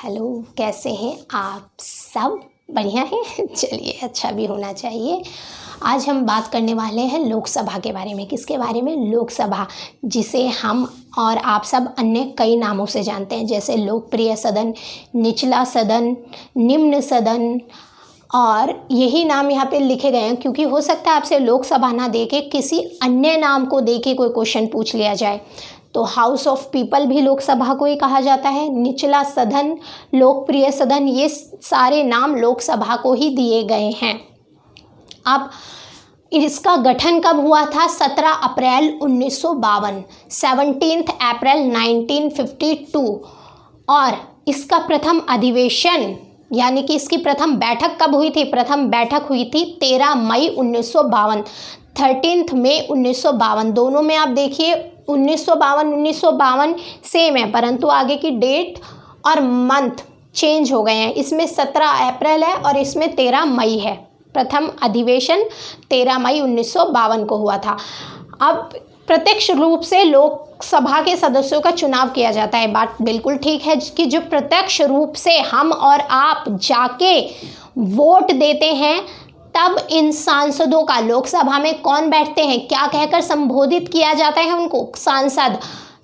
Hello, कैसे हैं आप सब? बढ़िया हैं? चलिए, अच्छा भी होना चाहिए। आज हम बात करने वाले हैं लोकसभा के बारे में। किसके बारे में? लोकसभा, जिसे हम और आप सब अन्य कई नामों से जानते हैं, जैसे लोकप्रिय सदन, निचला सदन, निम्न सदन, और यही नाम यहाँ पे लिखे गए हैं क्योंकि हो सकता है आपसे लोकसभा ना दे के किसी अन्य नाम को दे के कोई क्वेश्चन पूछ लिया जाए। तो हाउस ऑफ पीपल भी लोकसभा को ही कहा जाता है। निचला सदन, लोकप्रिय सदन, ये सारे नाम लोकसभा को ही दिए गए हैं। अब इसका गठन कब हुआ था? 17 अप्रैल 1952, 17 अप्रैल 1952। और इसका प्रथम अधिवेशन यानी कि इसकी प्रथम बैठक कब हुई थी? प्रथम बैठक हुई थी 13 मई 1952, 13 मई 1952। दोनों में आप देखिए 1952 सेम है, परंतु आगे की डेट और मंथ चेंज हो गए हैं। इसमें 17 अप्रैल है और इसमें 13 मई है। प्रथम अधिवेशन 13 मई 1952 को हुआ था। अब प्रत्यक्ष रूप से लोकसभा के सदस्यों का चुनाव किया जाता है। बात बिल्कुल ठीक है कि जो प्रत्यक्ष रूप से हम और आप जाके वोट देते हैं, तब इन सांसदों का लोकसभा में कौन बैठते हैं, क्या कहकर संबोधित किया जाता है उनको? सांसद।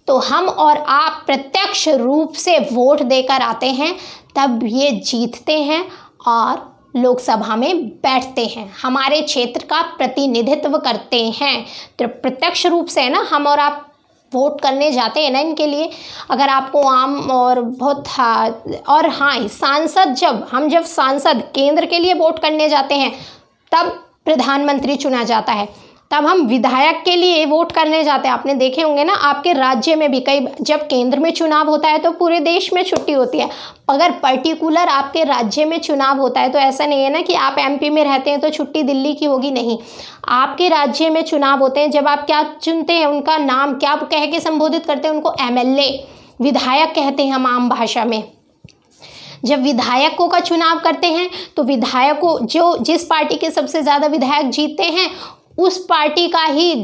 तो हम और आप प्रत्यक्ष रूप से वोट देकर आते हैं, तब ये जीतते हैं और लोकसभा में बैठते हैं, हमारे क्षेत्र का प्रतिनिधित्व करते हैं। तो प्रत्यक्ष रूप से है ना, हम और आप वोट करने जाते हैं ना इनके लिए। अगर आपको आम और बहुत और हाँ, सांसद जब सांसद केंद्र के लिए वोट करने जाते हैं, तब प्रधानमंत्री चुना जाता है। तब हम विधायक के लिए वोट करने जाते हैं। आपने देखे होंगे ना, आपके राज्य में भी कई, जब केंद्र में चुनाव होता है तो पूरे देश में छुट्टी होती है। अगर पर्टिकुलर आपके राज्य में चुनाव होता है तो ऐसा नहीं है ना कि आप एमपी में रहते हैं तो छुट्टी दिल्ली की होगी, नहीं। आपके राज्य में चुनाव होते हैं, जब आप क्या चुनते हैं, उनका नाम क्या कह के संबोधित करते हैं? उनको एमएलए, विधायक कहते हैं हम आम भाषा में। जब विधायकों का चुनाव करते हैं तो विधायकों, जिस पार्टी के सबसे ज़्यादा विधायक जीतते हैं, उस पार्टी का ही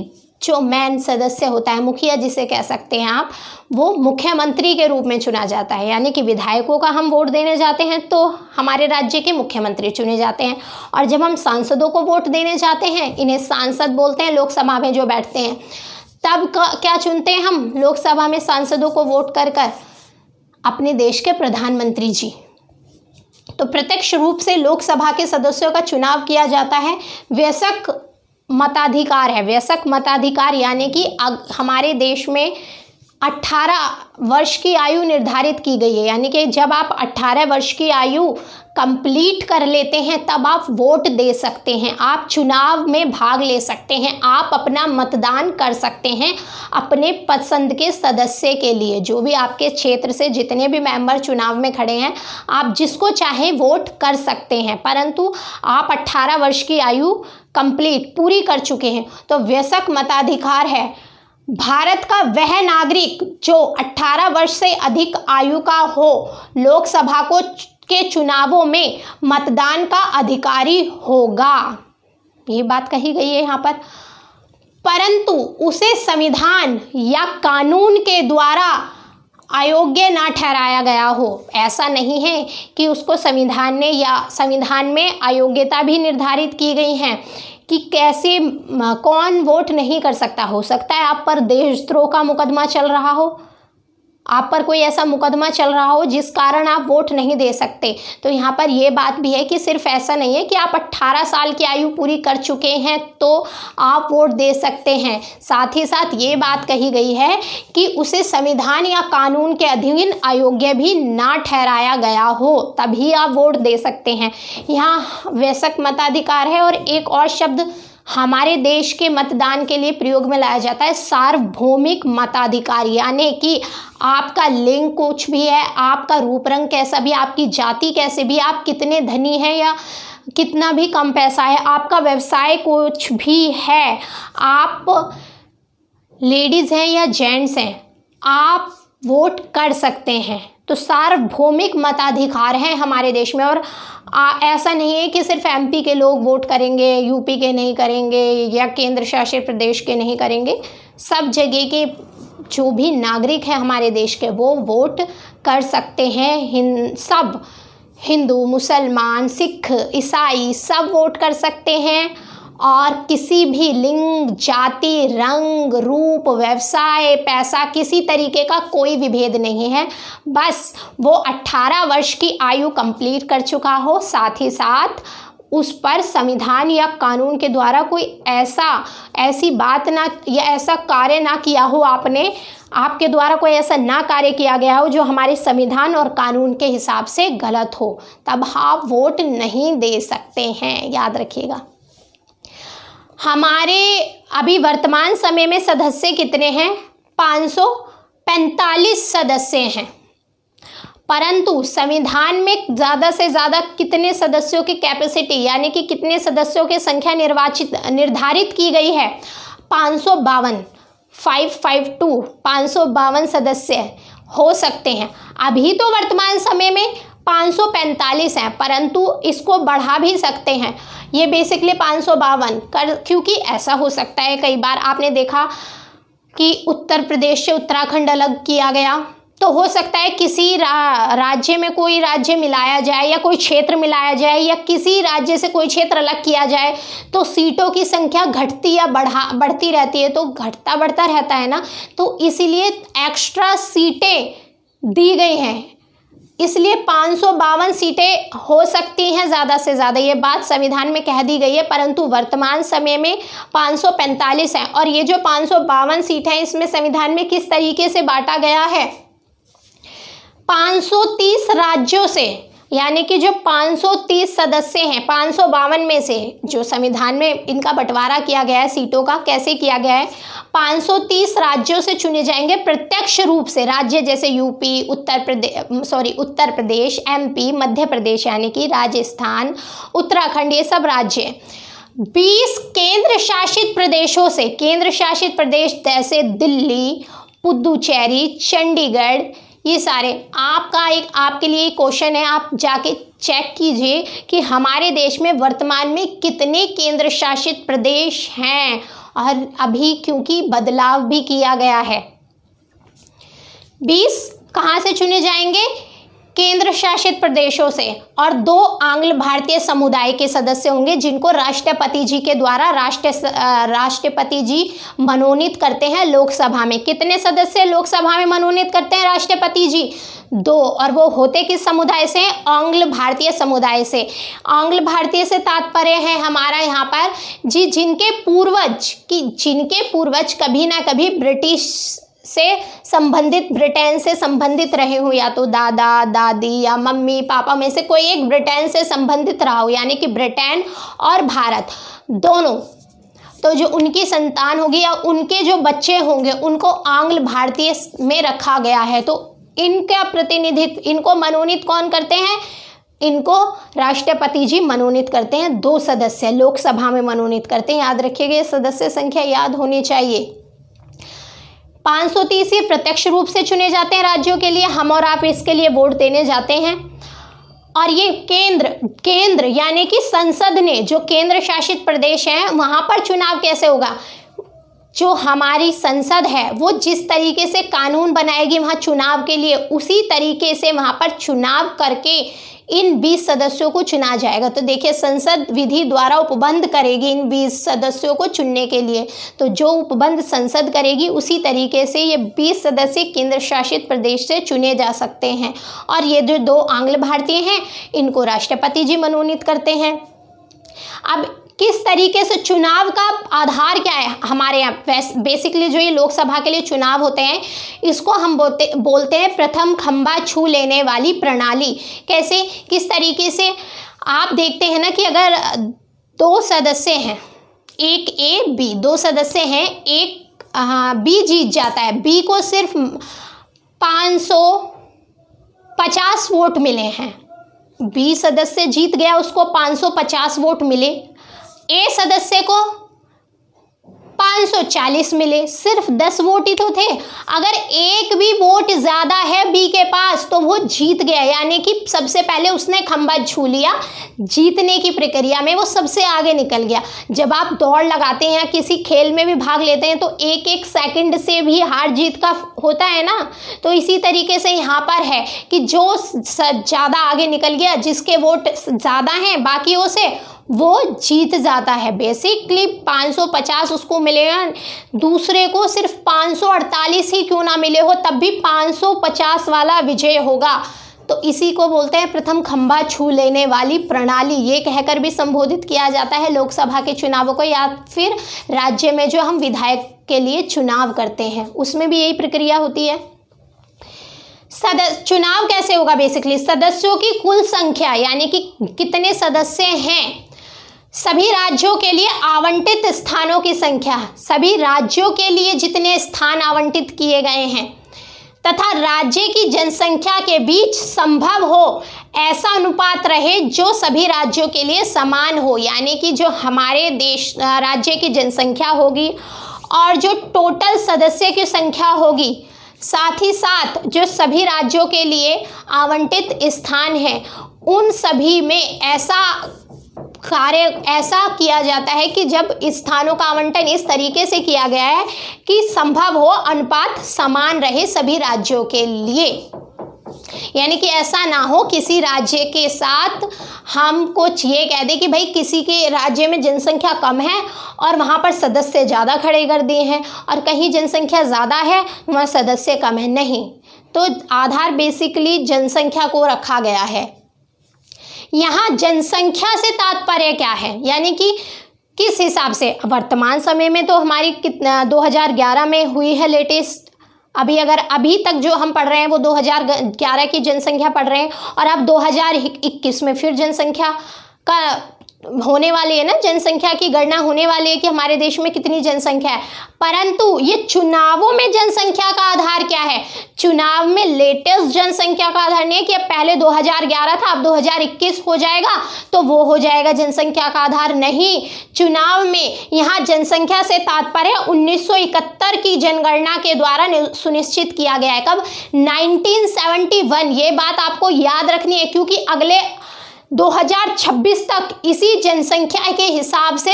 जो मेन सदस्य होता है, मुखिया जिसे कह सकते हैं आप, वो मुख्यमंत्री के रूप में चुना जाता है। यानी कि विधायकों का हम वोट देने जाते हैं तो हमारे राज्य के मुख्यमंत्री चुने जाते हैं। और जब हम सांसदों को वोट देने जाते हैं, इन्हें सांसद बोलते हैं, लोकसभा में जो बैठते हैं, तब क्या चुनते हैं हम लोकसभा में सांसदों को वोट कर अपने देश के प्रधानमंत्री जी। तो प्रत्यक्ष रूप से लोकसभा के सदस्यों का चुनाव किया जाता है। वयस्क मताधिकार है। वयस्क मताधिकार यानी कि हमारे देश में 18 वर्ष की आयु निर्धारित की गई है। यानी कि जब आप 18 वर्ष की आयु कंप्लीट कर लेते हैं, तब आप वोट दे सकते हैं, आप चुनाव में भाग ले सकते हैं, आप अपना मतदान कर सकते हैं अपने पसंद के सदस्य के लिए। जो भी आपके क्षेत्र से जितने भी मेंबर चुनाव में खड़े हैं, आप जिसको चाहें वोट कर सकते हैं, परंतु आप 18 वर्ष की आयु कंप्लीट पूरी कर चुके हैं। तो वयस्क मताधिकार है। भारत का वह नागरिक जो 18 वर्ष से अधिक आयु का हो, लोकसभा के चुनावों में मतदान का अधिकारी होगा। ये बात कही गई है यहाँ पर। परंतु उसे संविधान या कानून के द्वारा अयोग्य ना ठहराया गया हो। ऐसा नहीं है कि उसको संविधान में अयोग्यता भी निर्धारित की गई हैं कि कैसे कौन वोट नहीं कर सकता। हो सकता है आप पर देशद्रोह का मुकदमा चल रहा हो, आप पर कोई ऐसा मुकदमा चल रहा हो जिस कारण आप वोट नहीं दे सकते। तो यहाँ पर ये बात भी है कि सिर्फ ऐसा नहीं है कि आप 18 साल की आयु पूरी कर चुके हैं तो आप वोट दे सकते हैं। साथ ही साथ ये बात कही गई है कि उसे संविधान या कानून के अधीन अयोग्य भी ना ठहराया गया हो, तभी आप वोट दे सकते हैं। यहाँ वयस्क मताधिकार है। और एक और शब्द हमारे देश के मतदान के लिए प्रयोग में लाया जाता है, सार्वभौमिक मताधिकार। यानी कि आपका लिंग कुछ भी है, आपका रूप रंग कैसा भी, आपकी जाति कैसे भी, आप कितने धनी हैं या कितना भी कम पैसा है, आपका व्यवसाय कुछ भी है, आप लेडीज़ हैं या जेंट्स हैं, आप वोट कर सकते हैं। तो सार्वभौमिक मताधिकार है हमारे देश में। और ऐसा नहीं है कि सिर्फ एमपी के लोग वोट करेंगे, यूपी के नहीं करेंगे या केंद्र शासित प्रदेश के नहीं करेंगे। सब जगह के जो भी नागरिक हैं हमारे देश के वो वोट कर सकते हैं। सब हिंदू, मुसलमान, सिख, ईसाई सब वोट कर सकते हैं और किसी भी लिंग, जाति, रंग, रूप, व्यवसाय, पैसा, किसी तरीके का कोई विभेद नहीं है। बस वो 18 वर्ष की आयु कंप्लीट कर चुका हो, साथ ही साथ उस पर संविधान या कानून के द्वारा कोई ऐसी बात ना या ऐसा कार्य ना किया हो, आपके द्वारा कोई ऐसा ना कार्य किया गया हो जो हमारे संविधान और कानून के हिसाब से गलत हो, तब आप वोट नहीं दे सकते हैं, याद रखिएगा। हमारे अभी वर्तमान समय में सदस्य कितने हैं? 545 सदस्य हैं, परंतु संविधान में ज़्यादा से ज़्यादा कितने सदस्यों की कैपेसिटी यानी कि कितने सदस्यों की संख्या निर्धारित की गई है? 552 552 सदस्य हो सकते हैं। अभी तो वर्तमान समय में 545 हैं, परंतु इसको बढ़ा भी सकते हैं। ये बेसिकली 552 क्योंकि ऐसा हो सकता है कई बार आपने देखा कि उत्तर प्रदेश से उत्तराखंड अलग किया गया, तो हो सकता है किसी राज्य में कोई राज्य मिलाया जाए या कोई क्षेत्र मिलाया जाए या किसी राज्य से कोई क्षेत्र अलग किया जाए, तो सीटों की संख्या घटती या बढ़ती रहती है, तो घटता बढ़ता रहता है ना, तो इसीलिए एक्स्ट्रा सीटें दी गई हैं, इसलिए 552 सीटें हो सकती हैं ज़्यादा से ज़्यादा, ये बात संविधान में कह दी गई है, परंतु वर्तमान समय में 545 हैं। और ये जो 552 सीट हैं इसमें संविधान में किस तरीके से बांटा गया है? 530 राज्यों से, यानी कि जो 530 सदस्य हैं 552 में से, जो संविधान में इनका बंटवारा किया गया है सीटों का, कैसे किया गया है? 530 राज्यों से चुने जाएंगे प्रत्यक्ष रूप से, राज्य जैसे यूपी, उत्तर प्रदेश, एमपी, मध्य प्रदेश यानी कि राजस्थान, उत्तराखंड, ये सब राज्य। 20 केंद्र शासित प्रदेशों से, केंद्र शासित प्रदेश जैसे दिल्ली, पुदुचेरी, चंडीगढ़, ये सारे। आपके लिए क्वेश्चन है, आप जाके चेक कीजिए कि हमारे देश में वर्तमान में कितने केंद्र शासित प्रदेश हैं, और अभी क्योंकि बदलाव भी किया गया है। 20 कहाँ से चुने जाएंगे? केंद्र शासित प्रदेशों से, और 2 आंग्ल भारतीय समुदाय के सदस्य होंगे जिनको राष्ट्रपति जी के द्वारा राष्ट्रपति जी मनोनीत करते हैं लोकसभा में। कितने सदस्य लोकसभा में मनोनीत करते हैं राष्ट्रपति जी? 2, और वो होते किस समुदाय से? आंग्ल भारतीय समुदाय से। आंग्ल भारतीय से तात्पर्य है हमारा यहाँ पर जी जिनके पूर्वज कभी ना कभी ब्रिटेन से संबंधित रहे हो, या तो दादा दादी या मम्मी पापा में से कोई एक ब्रिटेन से संबंधित रहा हो, यानी कि ब्रिटेन और भारत दोनों। तो जो उनकी संतान होगी या उनके जो बच्चे होंगे उनको आंग्ल भारतीय में रखा गया है। तो इनका प्रतिनिधित्व, इनको मनोनीत कौन करते हैं? इनको राष्ट्रपति जी मनोनीत करते हैं। 2 सदस्य लोकसभा में मनोनीत करते हैं, याद रखिएगा, सदस्य संख्या याद होनी चाहिए। 530 ये प्रत्यक्ष रूप से चुने जाते हैं राज्यों के लिए, हम और आप इसके लिए वोट देने जाते हैं। और ये केंद्र यानी कि संसद ने, जो केंद्र शासित प्रदेश हैं वहाँ पर चुनाव कैसे होगा? जो हमारी संसद है वो जिस तरीके से कानून बनाएगी वहाँ चुनाव के लिए, उसी तरीके से वहाँ पर चुनाव करके इन 20 सदस्यों को चुना जाएगा। तो देखिए, संसद विधि द्वारा उपबंध करेगी इन 20 सदस्यों को चुनने के लिए, तो जो उपबंध संसद करेगी उसी तरीके से ये 20 सदस्य केंद्र शासित प्रदेश से चुने जा सकते हैं। और ये जो 2 आंग्ल भारतीय हैं इनको राष्ट्रपति जी मनोनीत करते हैं। अब किस तरीके से चुनाव का आधार क्या है हमारे यहाँ? बेसिकली जो ये लोकसभा के लिए चुनाव होते हैं इसको हम बोलते हैं प्रथम खंबा छू लेने वाली प्रणाली। कैसे, किस तरीके से? आप देखते हैं ना कि अगर 2 सदस्य हैं, एक ए बी, 2 सदस्य हैं, एक बी जीत जाता है, बी को सिर्फ 550 वोट मिले हैं, बी सदस्य जीत गया, उसको 550 वोट मिले। ए सदस्य को 540 मिले, सिर्फ 10 वोट ही तो थे। अगर एक भी वोट ज़्यादा है बी के पास तो वो जीत गया, यानी कि सबसे पहले उसने खंभा छू लिया, जीतने की प्रक्रिया में वो सबसे आगे निकल गया। जब आप दौड़ लगाते हैं या किसी खेल में भी भाग लेते हैं तो एक एक सेकंड से भी हार जीत का होता है ना, तो इसी तरीके से यहाँ पर है कि जो ज़्यादा आगे निकल गया, जिसके वोट ज़्यादा हैं बाकियों से, वो जीत जाता है। बेसिकली 550 उसको मिलेगा, दूसरे को सिर्फ 548 ही क्यों ना मिले हो, तब भी 550 वाला विजय होगा। तो इसी को बोलते हैं प्रथम खंभा छू लेने वाली प्रणाली। ये कहकर भी संबोधित किया जाता है लोकसभा के चुनावों को, या फिर राज्य में जो हम विधायक के लिए चुनाव करते हैं उसमें भी यही प्रक्रिया होती है। चुनाव कैसे होगा? बेसिकली सदस्यों की कुल संख्या, यानी कि कितने सदस्य हैं, सभी राज्यों के लिए आवंटित स्थानों की संख्या, सभी राज्यों के लिए जितने स्थान आवंटित किए गए हैं, तथा राज्य की जनसंख्या के बीच संभव हो ऐसा अनुपात रहे जो सभी राज्यों के लिए समान हो। यानी कि जो हमारे देश राज्य की जनसंख्या होगी और जो टोटल सदस्य की संख्या होगी, साथ ही साथ जो सभी राज्यों के लिए आवंटित स्थान हैं, उन सभी में ऐसा कार्य ऐसा किया जाता है कि जब स्थानों का आवंटन इस तरीके से किया गया है कि संभव हो अनुपात समान रहे सभी राज्यों के लिए। यानी कि ऐसा ना हो किसी राज्य के साथ हम कुछ ये कह दें कि भाई किसी के राज्य में जनसंख्या कम है और वहाँ पर सदस्य ज़्यादा खड़े कर दिए हैं, और कहीं जनसंख्या ज़्यादा है वहाँ सदस्य कम है। नहीं, तो आधार बेसिकली जनसंख्या को रखा गया है। यहाँ जनसंख्या से तात्पर्य क्या है, यानी कि किस हिसाब से वर्तमान समय में तो हमारी कितना 2011 में हुई है लेटेस्ट, अभी तक जो हम पढ़ रहे हैं वो 2011 की जनसंख्या पढ़ रहे हैं, और अब 2021 में फिर जनसंख्या का होने वाली है ना, जनसंख्या की गणना होने वाली है कि हमारे देश में कितनी जनसंख्या है। परंतु ये चुनावों में जनसंख्या का आधार क्या है? चुनाव में लेटेस्ट जनसंख्या का आधार नहीं है कि अब पहले 2011 था अब 2021 हो जाएगा तो वो हो जाएगा जनसंख्या का आधार। नहीं, चुनाव में यहाँ जनसंख्या से तात्पर्य 1971 की जनगणना के द्वारा सुनिश्चित किया गया है। कब? 1971। ये बात आपको याद रखनी है, क्योंकि अगले 2026 तक इसी जनसंख्या के हिसाब से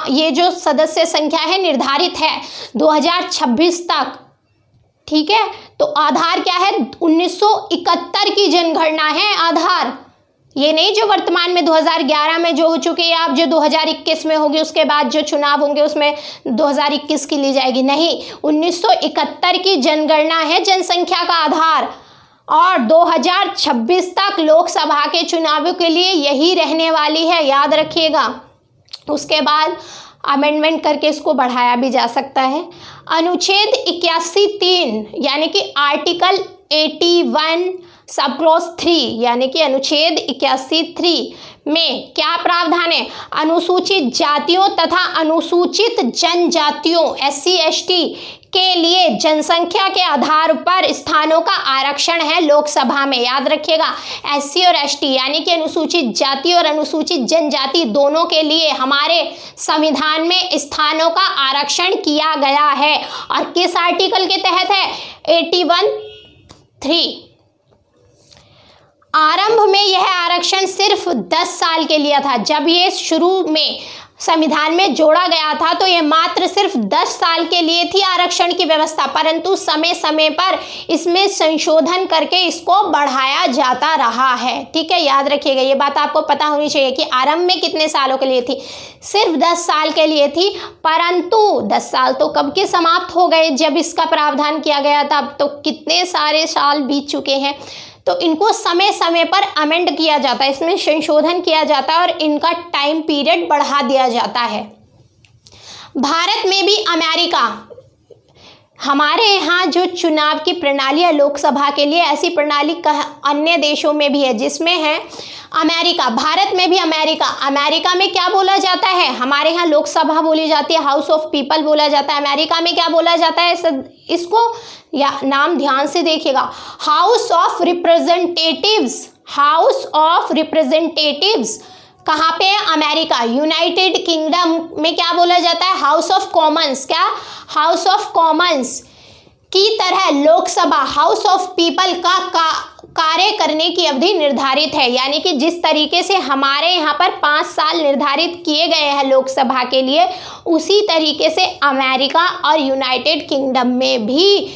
ये जो सदस्य संख्या है निर्धारित है 2026 तक। ठीक है, तो आधार क्या है? 1971 की जनगणना है आधार, ये नहीं जो वर्तमान में 2011 में जो हो चुकी है, आप जो 2021 में होगी उसके बाद जो चुनाव होंगे उसमें 2021 की ली जाएगी। नहीं, 1971 की जनगणना है जनसंख्या का आधार, और 2026 तक लोकसभा के चुनावों के लिए यही रहने वाली है, याद रखिएगा। उसके बाद अमेंडमेंट करके इसको बढ़ाया भी जा सकता है। अनुच्छेद 81(3) यानी कि आर्टिकल 81 सब क्लॉज 3 यानी कि अनुच्छेद 81(3) में क्या प्रावधान है? अनुसूचित जातियों तथा अनुसूचित जनजातियों SC ST के लिए जनसंख्या के आधार पर स्थानों का आरक्षण है लोकसभा में। याद रखिएगा, SC और ST यानी कि अनुसूचित जाति और अनुसूचित जनजाति दोनों के लिए हमारे संविधान में स्थानों का आरक्षण किया गया है। और किस आर्टिकल के तहत है? 81(3). आरंभ में यह आरक्षण सिर्फ 10 साल के लिए था। जब ये शुरू में संविधान में जोड़ा गया था तो ये मात्र सिर्फ 10 साल के लिए थी आरक्षण की व्यवस्था, परंतु समय समय पर इसमें संशोधन करके इसको बढ़ाया जाता रहा है। ठीक है, याद रखिएगा, ये बात आपको पता होनी चाहिए कि आरंभ में कितने सालों के लिए थी? सिर्फ 10 साल के लिए थी, परंतु 10 साल तो कब के समाप्त हो गए जब इसका प्रावधान किया गया था, अब तो कितने सारे साल बीत चुके हैं। तो इनको समय समय पर अमेंड किया जाता है, इसमें संशोधन किया जाता है और इनका टाइम पीरियड बढ़ा दिया जाता है। भारत में भी अमेरिका, हमारे यहाँ जो चुनाव की प्रणाली है लोकसभा के लिए, ऐसी प्रणाली अन्य देशों में भी है जिसमें है अमेरिका। भारत में भी अमेरिका। अमेरिका में क्या बोला जाता है? हमारे यहाँ लोकसभा बोली जाती है, हाउस ऑफ पीपल बोला जाता है। अमेरिका में क्या बोला जाता है? इसको या नाम ध्यान से देखिएगा, house of representatives. House of representatives कहाँ पे है? अमेरिका। यूनाइटेड किंगडम में क्या बोला जाता है? House of Commons. क्या? हाउस ऑफ कॉमन्स की तरह लोकसभा हाउस ऑफ पीपल का कार्य करने की अवधि निर्धारित है, यानी कि जिस तरीके से हमारे यहाँ पर 5 साल निर्धारित किए गए हैं लोकसभा के लिए, उसी तरीके से अमेरिका और यूनाइटेड किंगडम में भी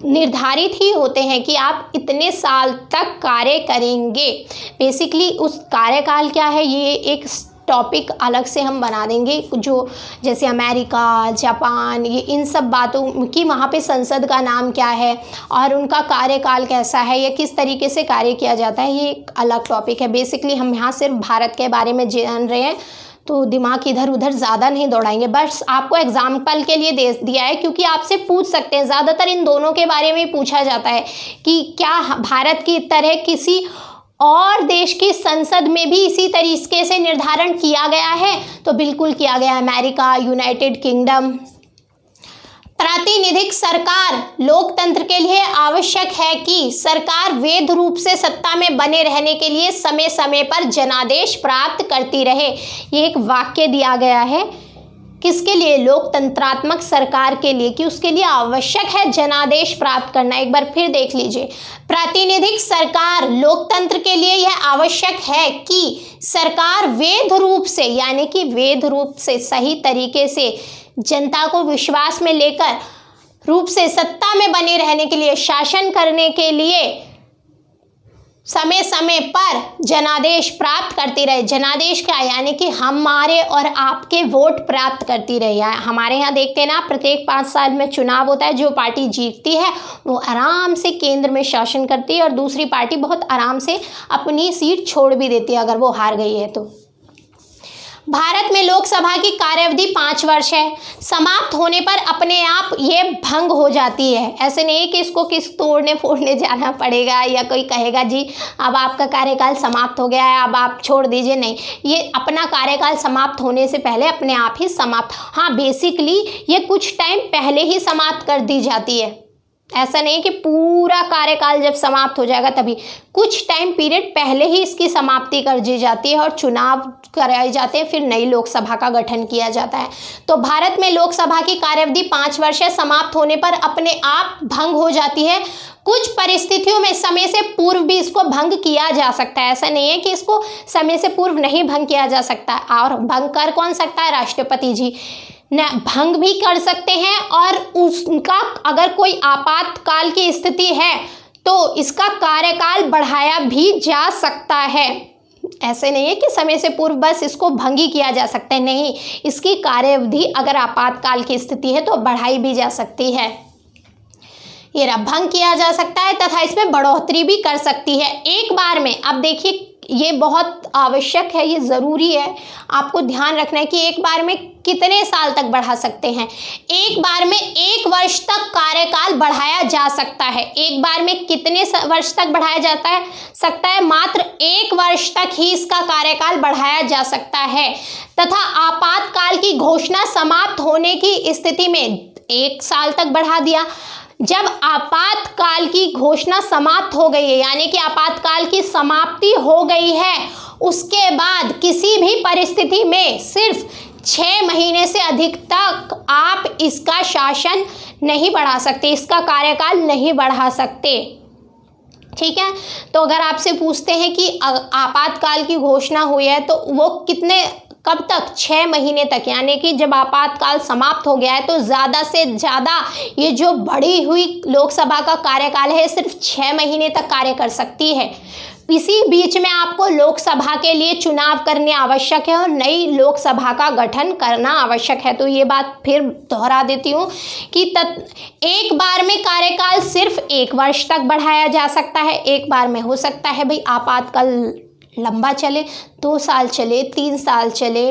निर्धारित ही होते हैं कि आप इतने साल तक कार्य करेंगे। बेसिकली उस कार्यकाल क्या है, ये एक टॉपिक अलग से हम बना देंगे, जो जैसे अमेरिका, जापान, ये इन सब बातों की वहाँ पे संसद का नाम क्या है और उनका कार्यकाल कैसा है या किस तरीके से कार्य किया जाता है, ये एक अलग टॉपिक है। बेसिकली हम यहाँ सिर्फ भारत के बारे में जान रहे हैं, तो दिमाग इधर उधर ज़्यादा नहीं दौड़ाएंगे। बस आपको एग्जाम्पल के लिए दे दिया है, क्योंकि आपसे पूछ सकते हैं, ज़्यादातर इन दोनों के बारे में पूछा जाता है कि क्या भारत की तरह किसी और देश की संसद में भी इसी तरीके से निर्धारण किया गया है, तो बिल्कुल किया गया। America, United kingdom. प्रातिनिधिक सरकार लोकतंत्र के लिए आवश्यक है कि सरकार वैध रूप से सत्ता में बने रहने के लिए समय समय पर जनादेश प्राप्त करती रहे। ये एक वाक्य दिया गया है, किसके लिए? लोकतंत्रात्मक सरकार के लिए, कि उसके लिए आवश्यक है जनादेश प्राप्त करना। एक बार फिर देख लीजिए, प्रातिनिधिक सरकार लोकतंत्र के लिए यह आवश्यक है कि सरकार वैध रूप से, यानी कि वैध रूप से सही तरीके से जनता को विश्वास में लेकर रूप से सत्ता में बने रहने के लिए, शासन करने के लिए समय समय पर जनादेश प्राप्त करती रहे। जनादेश क्या, यानी कि हमारे और आपके वोट प्राप्त करती रहे। हमारे यहाँ देखते हैं ना, प्रत्येक 5 साल में चुनाव होता है, जो पार्टी जीतती है वो आराम से केंद्र में शासन करती है और दूसरी पार्टी बहुत आराम से अपनी सीट छोड़ भी देती है अगर वो हार गई है तो। भारत में लोकसभा की कार्यावधि 5 वर्ष है। समाप्त होने पर अपने आप ये भंग हो जाती है। ऐसे नहीं कि इसको किस तोड़ने फोड़ने जाना पड़ेगा या कोई कहेगा जी अब आपका कार्यकाल समाप्त हो गया है, अब आप छोड़ दीजिए। नहीं, ये अपना कार्यकाल समाप्त होने से पहले अपने आप ही समाप्त, हाँ बेसिकली ये कुछ टाइम पहले ही समाप्त कर दी जाती है। ऐसा नहीं कि पूरा कार्यकाल जब समाप्त हो जाएगा तभी, कुछ टाइम पीरियड पहले ही इसकी समाप्ति कर दी जाती है और चुनाव कराए जाते हैं, फिर नई लोकसभा का गठन किया जाता है। तो भारत में लोकसभा की कार्यावधि 5 वर्ष है, समाप्त होने पर अपने आप भंग हो जाती है। कुछ परिस्थितियों में समय से पूर्व भी इसको भंग किया जा सकता है। ऐसा नहीं है कि इसको समय से पूर्व नहीं भंग किया जा सकता। और भंग कर कौन सकता है? राष्ट्रपति जी न भंग भी कर सकते हैं, और उसका अगर कोई आपातकाल की स्थिति है तो इसका कार्यकाल बढ़ाया भी जा सकता है। ऐसे नहीं है कि समय से पूर्व बस इसको भंग ही किया जा सकता है, नहीं, इसकी कार्यावधि अगर आपातकाल की स्थिति है तो बढ़ाई भी जा सकती है। ये भंग किया जा सकता है तथा इसमें बढ़ोतरी भी कर सकती है एक बार में। अब देखिए, ये बहुत आवश्यक है, ये ज़रूरी है, आपको ध्यान रखना है कि एक बार में कितने साल तक बढ़ा सकते हैं। एक बार में 1 वर्ष तक कार्यकाल बढ़ाया जा सकता है। एक बार में कितने वर्ष तक बढ़ाया जाता है सकता है? मात्र 1 वर्ष तक ही इसका कार्यकाल बढ़ाया जा सकता है। तथा आपातकाल की घोषणा समाप्त होने की स्थिति में 1 साल तक बढ़ा दिया। जब आपातकाल की घोषणा समाप्त हो गई है, यानी कि आपातकाल की समाप्ति हो गई है, उसके बाद किसी भी परिस्थिति में सिर्फ 6 महीने से अधिक तक आप इसका शासन नहीं बढ़ा सकते, इसका कार्यकाल नहीं बढ़ा सकते। ठीक है, तो अगर आपसे पूछते हैं कि आपातकाल की घोषणा हुई है तो वो कितने, कब तक? 6 महीने तक, यानी कि जब आपातकाल समाप्त हो गया है तो ज़्यादा से ज़्यादा ये जो बढ़ी हुई लोकसभा का कार्यकाल है सिर्फ 6 महीने तक कार्य कर सकती है। इसी बीच में आपको लोकसभा के लिए चुनाव करने आवश्यक है और नई लोकसभा का गठन करना आवश्यक है। तो ये बात फिर दोहरा देती हूँ कि एक बार में कार्यकाल सिर्फ 1 वर्ष तक बढ़ाया जा सकता है। एक बार में हो सकता है भाई आपातकाल लंबा चले, 2 साल चले, 3 साल चले,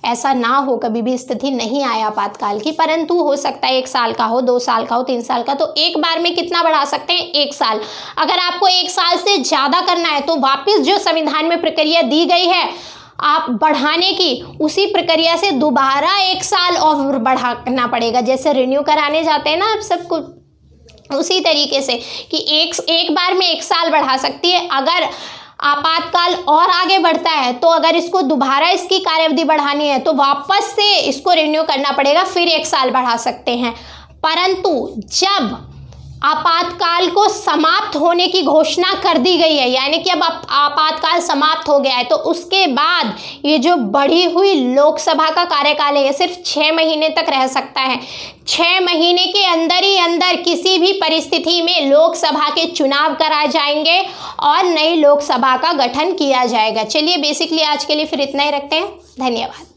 ऐसा ना हो, कभी भी स्थिति नहीं आए आपातकाल की, परंतु हो सकता है 1 साल का हो, 2 साल का हो, 3 साल का। तो एक बार में कितना बढ़ा सकते हैं? 1 साल। अगर आपको 1 साल से ज़्यादा करना है तो वापस जो संविधान में प्रक्रिया दी गई है आप बढ़ाने की, उसी प्रक्रिया से दोबारा 1 साल और बढ़ाना पड़ेगा। जैसे रिन्यू कराने जाते हैं ना आप सबको, उसी तरीके से कि एक बार में 1 साल बढ़ा सकती है। अगर आपातकाल और आगे बढ़ता है तो अगर इसको दोबारा इसकी कार्यावधि बढ़ानी है तो वापस से इसको रिन्यू करना पड़ेगा, फिर 1 साल बढ़ा सकते हैं। परंतु जब आपातकाल को समाप्त होने की घोषणा कर दी गई है, यानी कि अब आपातकाल समाप्त हो गया है। तो उसके बाद ये जो बढ़ी हुई लोकसभा का कार्यकाल है ये सिर्फ 6 महीने तक रह सकता है। 6 महीने के अंदर ही अंदर किसी भी परिस्थिति में लोकसभा के चुनाव कराए जाएंगे और नई लोकसभा का गठन किया जाएगा। चलिए बेसिकली आज के लिए फिर इतना ही रखते हैं। धन्यवाद।